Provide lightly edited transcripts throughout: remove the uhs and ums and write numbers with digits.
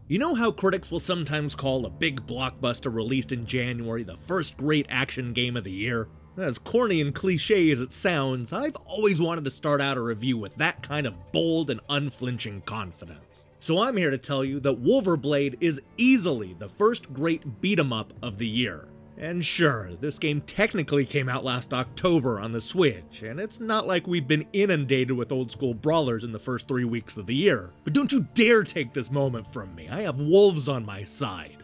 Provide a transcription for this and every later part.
You know how critics will sometimes call a big blockbuster released in January the first great action game of the year? As corny and cliche as it sounds, I've always wanted to start out a review with that kind of bold and unflinching confidence. So I'm here to tell you that Wulverblade is easily the first great beat-em-up of the year. And sure, this game technically came out last October on the Switch, and it's not like we've been inundated with old-school brawlers in the first 3 weeks of the year. But don't you dare take this moment from me, I have wolves on my side.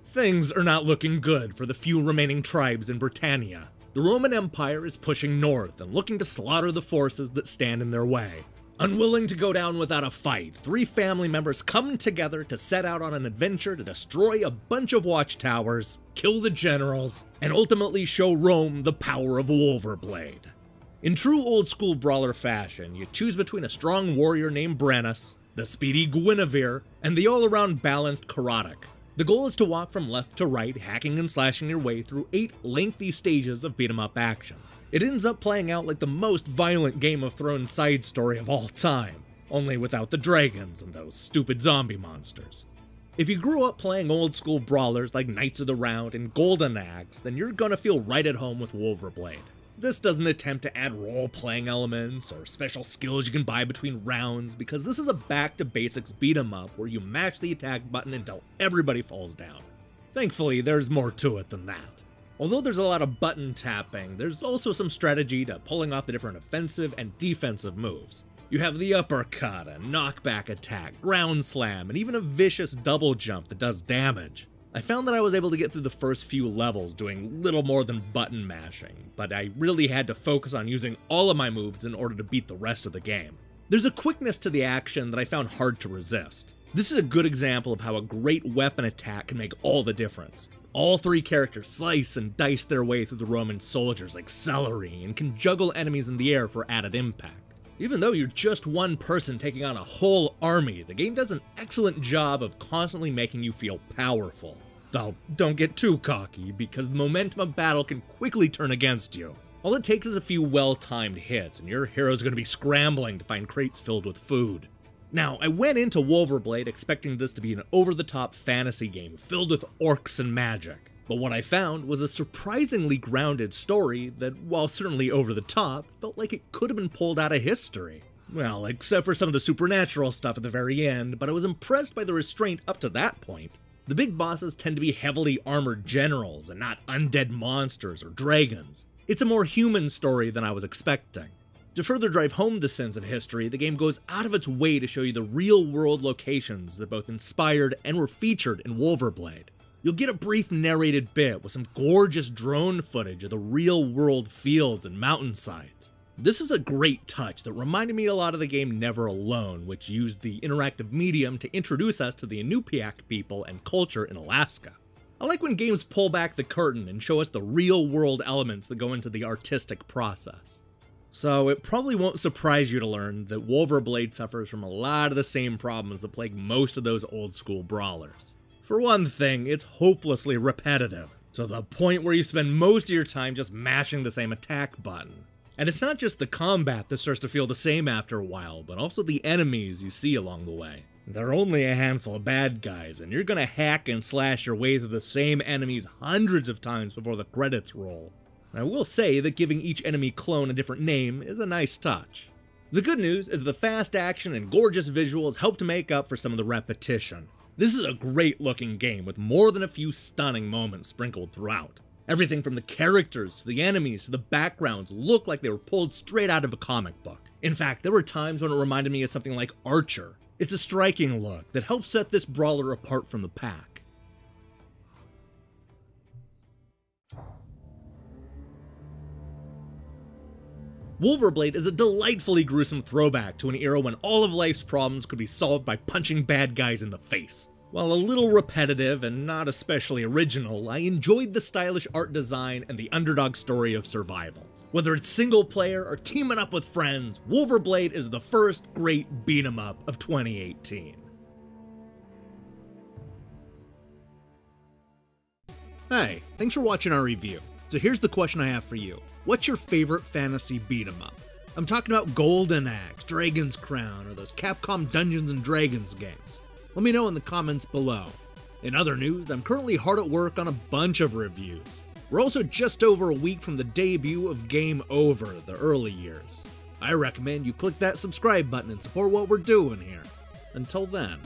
Things are not looking good for the few remaining tribes in Britannia. The Roman Empire is pushing north and looking to slaughter the forces that stand in their way. Unwilling to go down without a fight, 3 family members come together to set out on an adventure to destroy a bunch of watchtowers, kill the generals, and ultimately show Rome the power of Wulverblade. In true old-school brawler fashion, you choose between a strong warrior named Brennus, the speedy Guinevere, and the all-around balanced Karadok. The goal is to walk from left to right, hacking and slashing your way through 8 lengthy stages of beat-em-up action. It ends up playing out like the most violent Game of Thrones side story of all time, only without the dragons and those stupid zombie monsters. If you grew up playing old-school brawlers like Knights of the Round and Golden Axe, then you're gonna feel right at home with Wulverblade. This doesn't attempt to add role-playing elements or special skills you can buy between rounds, because this is a back-to-basics beat-em-up where you mash the attack button until everybody falls down. Thankfully, there's more to it than that. Although there's a lot of button tapping, there's also some strategy to pulling off the different offensive and defensive moves. You have the uppercut, a knockback attack, ground slam, and even a vicious double jump that does damage. I found that I was able to get through the first few levels doing little more than button mashing, but I really had to focus on using all of my moves in order to beat the rest of the game. There's a quickness to the action that I found hard to resist. This is a good example of how a great weapon attack can make all the difference. All 3 characters slice and dice their way through the Roman soldiers like celery and can juggle enemies in the air for added impact. Even though you're just one person taking on a whole army, the game does an excellent job of constantly making you feel powerful. Though, don't get too cocky, because the momentum of battle can quickly turn against you. All it takes is a few well-timed hits, and your hero's gonna be scrambling to find crates filled with food. Now, I went into Wulverblade expecting this to be an over-the-top fantasy game filled with orcs and magic, but what I found was a surprisingly grounded story that, while certainly over-the-top, felt like it could have been pulled out of history. Well, except for some of the supernatural stuff at the very end, but I was impressed by the restraint up to that point. The big bosses tend to be heavily armored generals and not undead monsters or dragons. It's a more human story than I was expecting. To further drive home the sense of history, the game goes out of its way to show you the real-world locations that both inspired and were featured in Wulverblade. You'll get a brief narrated bit with some gorgeous drone footage of the real-world fields and mountainsides. This is a great touch that reminded me a lot of the game Never Alone, which used the interactive medium to introduce us to the Inupiaq people and culture in Alaska. I like when games pull back the curtain and show us the real-world elements that go into the artistic process. So it probably won't surprise you to learn that Wulverblade suffers from a lot of the same problems that plague most of those old-school brawlers. For one thing, it's hopelessly repetitive, to the point where you spend most of your time just mashing the same attack button. And it's not just the combat that starts to feel the same after a while, but also the enemies you see along the way. There are only a handful of bad guys, and you're gonna hack and slash your way through the same enemies hundreds of times before the credits roll. I will say that giving each enemy clone a different name is a nice touch. The good news is the fast action and gorgeous visuals help to make up for some of the repetition. This is a great looking game with more than a few stunning moments sprinkled throughout. Everything from the characters to the enemies to the backgrounds look like they were pulled straight out of a comic book. In fact, there were times when it reminded me of something like Archer. It's a striking look that helps set this brawler apart from the pack. Wulverblade is a delightfully gruesome throwback to an era when all of life's problems could be solved by punching bad guys in the face. While a little repetitive and not especially original, I enjoyed the stylish art design and the underdog story of survival. Whether it's single player or teaming up with friends, Wulverblade is the first great beat-em-up of 2018. Hey, thanks for watching our review. So here's the question I have for you. What's your favorite fantasy beat 'em up? I'm talking about Golden Axe, Dragon's Crown, or those Capcom Dungeons & Dragons games. Let me know in the comments below. In other news, I'm currently hard at work on a bunch of reviews. We're also just over a week from the debut of Game Over, the early years. I recommend you click that subscribe button and support what we're doing here. Until then.